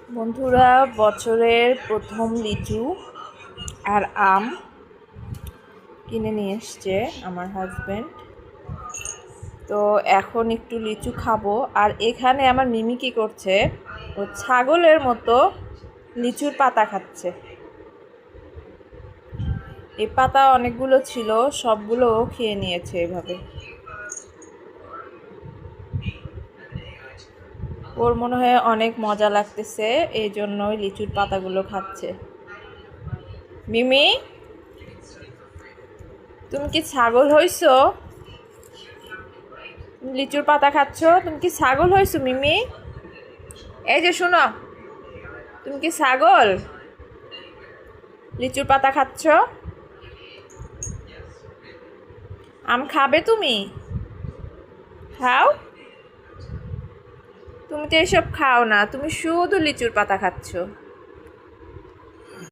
বন্ধুরা, বছরের প্রথম লিচু আর আম কিনে নিয়ে এসছে আমার হাজব্যান্ড। তো এখন একটু লিচু খাবো। আর এখানে আমার মিমি কি করছে, ও ছাগলের মতো লিচুর পাতা খাচ্ছে। এই পাতা অনেকগুলো ছিল, সবগুলো খেয়ে নিয়েছে এভাবে। ওর মনে হয় অনেক মজা লাগতেছে, এই জন্যই লিচুর পাতাগুলো খাচ্ছে। মিমি, তুমি কি ছাগল হইছো? লিচুর পাতা খাচ্ছ? তুমি কি ছাগল হইছো মিমি? এই যে শোনো, তুমি কি ছাগল? লিচুর পাতা খাচ্ছ? আম খাবে তুমি? খাও? তুমি তো এসব খাও না, তুমি শুধু লিচুর পাতা খাচ্ছ।